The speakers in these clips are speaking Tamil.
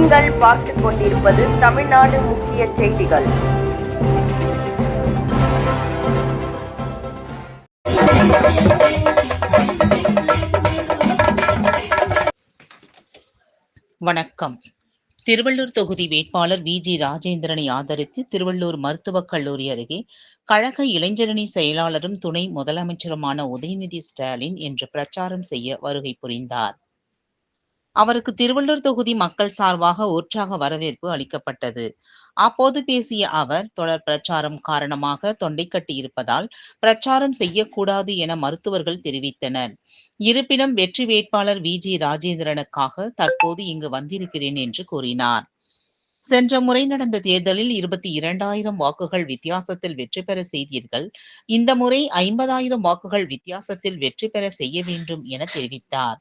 நீங்கள் பார்த்துக் கொண்டிருப்பது தமிழ்நாடு முக்கிய செய்திகள். வணக்கம். திருவள்ளூர் தொகுதி வேட்பாளர் வி.ஜி. ராஜேந்திரனை ஆதரித்து திருவள்ளூர் மருத்துவக் கல்லூரி அருகே கழக இளைஞரணி செயலாளரும் துணை முதலமைச்சருமான உதயநிதி ஸ்டாலின் இன்று பிரச்சாரம் செய்ய வருகை புரிந்தார். அவருக்கு திருவள்ளூர் தொகுதி மக்கள் சார்பாக உற்சாக வரவேற்பு அளிக்கப்பட்டது. அப்போது பேசிய அவர், தொடர் பிரச்சாரம் காரணமாக தொண்டை கட்டியிருப்பதால் பிரச்சாரம் செய்யக்கூடாது என மருத்துவர்கள் தெரிவித்தனர். இருப்பினும் வெற்றி வேட்பாளர் வி.ஜி. ராஜேந்திரனுக்காக தற்போது இங்கு வந்திருக்கிறேன் என்று கூறினார். சென்ற முறை நடந்த தேர்தலில் 22,000 வாக்குகள் வித்தியாசத்தில் வெற்றி பெற செய்தீர்கள். இந்த முறை 50,000 வாக்குகள் வித்தியாசத்தில் வெற்றி பெற செய்ய வேண்டும் என தெரிவித்தார்.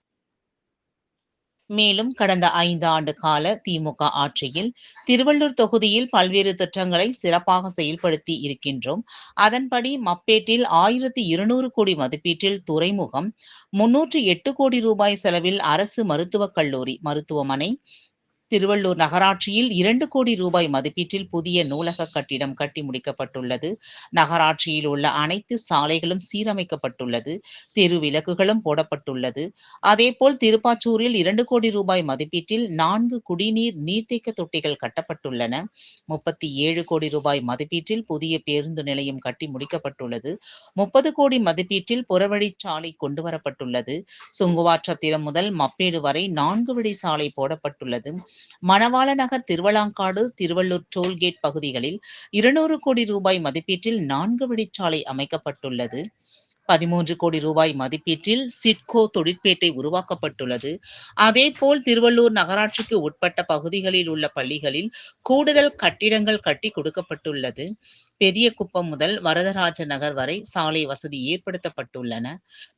மேலும் கடந்த 5 ஆண்டு கால திமுக ஆட்சியில் திருவள்ளூர் தொகுதியில் பல்வேறு திட்டங்களை சிறப்பாக செயல்படுத்தி இருக்கின்றோம். அதன்படி மப்பேட்டில் 1,200 கோடி மதிப்பீட்டில் துறைமுகம், 308 கோடி ரூபாய் செலவில் அரசு மருத்துவக் கல்லூரி, மருத்துவமனை, திருவள்ளூர் நகராட்சியில் 2 கோடி ரூபாய் மதிப்பீட்டில் புதிய நூலக கட்டிடம் கட்டி முடிக்கப்பட்டுள்ளது. நகராட்சியில் உள்ள அனைத்து சாலைகளும் சீரமைக்கப்பட்டுள்ளது. தெரு விளக்குகளும் போடப்பட்டுள்ளது. அதேபோல் திருப்பாச்சூரில் 2 கோடி ரூபாய் மதிப்பீட்டில் 4 குடிநீர் நீர்த்தேக்க தொட்டிகள் கட்டப்பட்டுள்ளன. 37 கோடி ரூபாய் மதிப்பீட்டில் புதிய பேருந்து நிலையம் கட்டி முடிக்கப்பட்டுள்ளது. 30 கோடி மதிப்பீட்டில் புறவழிச்சாலை கொண்டுவரப்பட்டுள்ளது. சுங்குவார்சத்திரம் முதல் மப்பேடு வரை 4 வழி சாலை போடப்பட்டுள்ளது. மணவாள நகர், திருவலாங்காடு, திருவள்ளூர் டோல்கேட் பகுதிகளில் 200 கோடி ரூபாய் மதிப்பீட்டில் 4 வழிச்சாலை அமைக்கப்பட்டுள்ளது. 13 கோடி ரூபாய் மதிப்பீட்டில் சிட்கோ தொழிற்பேட்டை உருவாக்கப்பட்டுள்ளது. அதேபோல் திருவள்ளூர் நகராட்சிக்கு உட்பட்ட பகுதிகளில் உள்ள பள்ளிகளில் கூடுதல் கட்டிடங்கள் கட்டி கொடுக்கப்பட்டுள்ளது. பெரியகுப்பம் முதல் வரதராஜ நகர் வரை சாலை வசதி ஏற்படுத்தப்பட்டுள்ளன.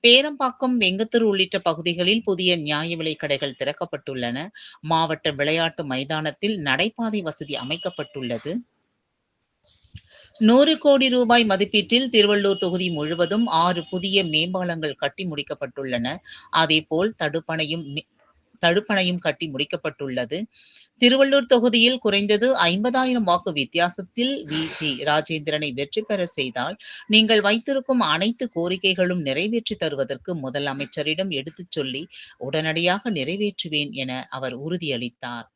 பேரம்பாக்கம், வெங்கத்தூர் உள்ளிட்ட பகுதிகளில் புதிய நியாய விலை கடைகள் திறக்கப்பட்டுள்ளன. மாவட்ட விளையாட்டு மைதானத்தில் நடைபாதை வசதி அமைக்கப்பட்டுள்ளது. 100 கோடி ரூபாய் மதிப்பீட்டில் திருவள்ளூர் தொகுதி முழுவதும் 6 புதிய மேம்பாலங்கள் கட்டி முடிக்கப்பட்டுள்ளன. அதேபோல் தடுப்பணையும் கட்டி முடிக்கப்பட்டுள்ளது. திருவள்ளூர் தொகுதியில் குறைந்தது 50,000 வாக்கு வித்தியாசத்தில் வி.ஜி. ராஜேந்திரனை வெற்றி பெற செய்தால் நீங்கள் வைத்திருக்கும் அனைத்து கோரிக்கைகளும் நிறைவேற்றி தருவதற்கு முதலமைச்சரிடம் எடுத்துச் சொல்லி உடனடியாக நிறைவேற்றுவேன் என அவர் உறுதியளித்தார்.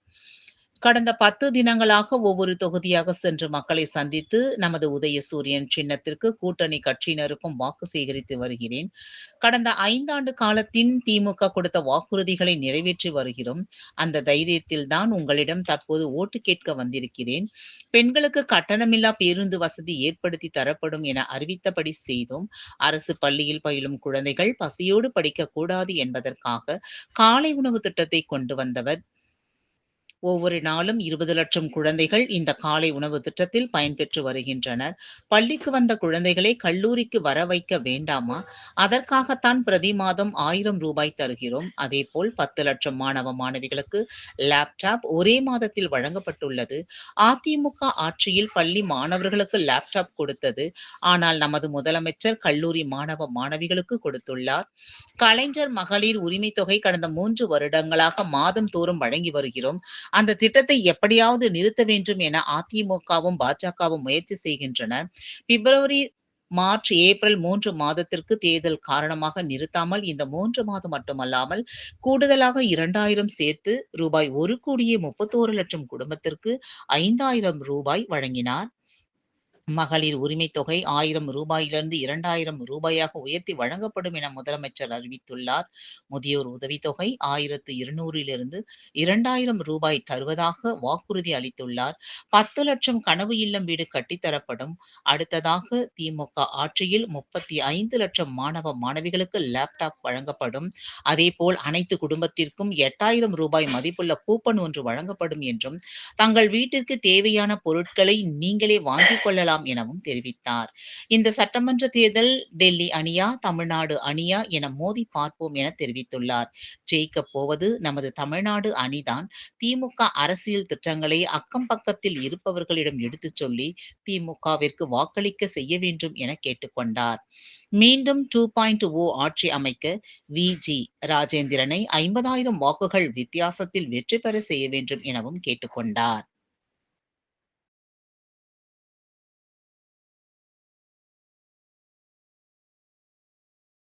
கடந்த 10 தினங்களாக ஒவ்வொரு தொகுதியாக சென்று மக்களை சந்தித்து நமது உதயசூரியன் சின்னத்திற்கு கூட்டணி கட்சியினருக்கும் வாக்கு சேகரித்து வருகிறேன். கடந்த 5 ஆண்டு காலத்தின் திமுக கொடுத்த வாக்குறுதிகளை நிறைவேற்றி வருகிறோம். அந்த தைரியத்தில் தான் உங்களிடம் தற்போது ஓட்டு கேட்க வந்திருக்கிறேன். பெண்களுக்கு கட்டணமில்லா பேருந்து வசதி ஏற்படுத்தி தரப்படும் என அறிவித்தபடி செய்தோம். அரசு பள்ளியில் பயிலும் குழந்தைகள் பசியோடு படிக்க கூடாது என்பதற்காக காலை உணவு திட்டத்தை கொண்டு வந்தவர். ஒவ்வொரு நாளும் 20 லட்சம் குழந்தைகள் இந்த காலை உணவு திட்டத்தில் பயன்பெற்று வருகின்றனர். பள்ளிக்கு வந்த குழந்தைகளை கல்லூரிக்கு வர வைக்க வேண்டாமா? அதற்காகத்தான் பிரதி மாதம் 1000 ரூபாய் தருகிறோம். அதேபோல் 10 லட்சம் மாணவ மாணவிகளுக்கு லேப்டாப் ஒரே மாதத்தில் வழங்கப்பட்டுள்ளது. அதிமுக ஆட்சியில் பள்ளி மாணவர்களுக்கு லேப்டாப் கொடுத்தது. ஆனால் நமது முதலமைச்சர் கல்லூரி மாணவ மாணவிகளுக்கு கொடுத்துள்ளார். கலைஞர் மகளிர் உரிமை தொகை கடந்த 3 வருடங்களாக மாதம் தோறும் வழங்கி வருகிறோம். அந்த திட்டத்தை எப்படியாவது நிறுத்த வேண்டும் என அதிமுகவும் பாஜகவும் முயற்சி செய்கின்றன. பிப்ரவரி, மார்ச், ஏப்ரல் 3 மாதத்திற்கு தேர்தல் காரணமாக நிறுத்தாமல் இந்த 3 மாதம் மட்டுமல்லாமல் கூடுதலாக 2,000 சேர்த்து ரூபாய் 1,31 லட்சம் குடும்பத்திற்கு 5,000 ரூபாய் வழங்கினார். மகளிர் உரிமை தொகை 1,000 ரூபாயிலிருந்து 2,000 ரூபாயாக உயர்த்தி வழங்கப்படும் என முதலமைச்சர் அறிவித்துள்ளார். முதியோர் உதவித்தொகை 1,200 2,000 ரூபாய் தருவதாக வாக்குறுதி அளித்துள்ளார். 10 லட்சம் கனவு இல்லம் வீடு கட்டித்தரப்படும். அடுத்ததாக திமுக ஆட்சியில் 35 லட்சம் மாணவ மாணவிகளுக்கு லேப்டாப் வழங்கப்படும். அதேபோல் அனைத்து குடும்பத்திற்கும் 8,000 ரூபாய் மதிப்புள்ள கூப்பன் ஒன்று வழங்கப்படும் என்றும், தங்கள் வீட்டிற்கு தேவையான பொருட்களை நீங்களே வாங்கிக் கொள்ளலாம் செய்யலாம் எனவும் தெரிவித்தார். இந்த சட்டமன்ற தேர்தல் டெல்லி அணியா தமிழ்நாடு அணியா என மோதி பார்ப்போம் என தெரிவித்துள்ளார். ஜெயிக்கப் போவது நமது தமிழ்நாடு அணிதான். திமுக அரசியல் திட்டங்களை அக்கம் பக்கத்தில் இருப்பவர்களிடம் எடுத்துச் சொல்லி திமுகவிற்கு வாக்களிக்க செய்ய வேண்டும் என கேட்டுக்கொண்டார். மீண்டும் 2.0 ஆட்சி அமைக்க வி.ஜி. ராஜேந்திரனை 50,000 வாக்குகள் வித்தியாசத்தில் வெற்றி பெற செய்ய வேண்டும் எனவும் கேட்டுக்கொண்டார்.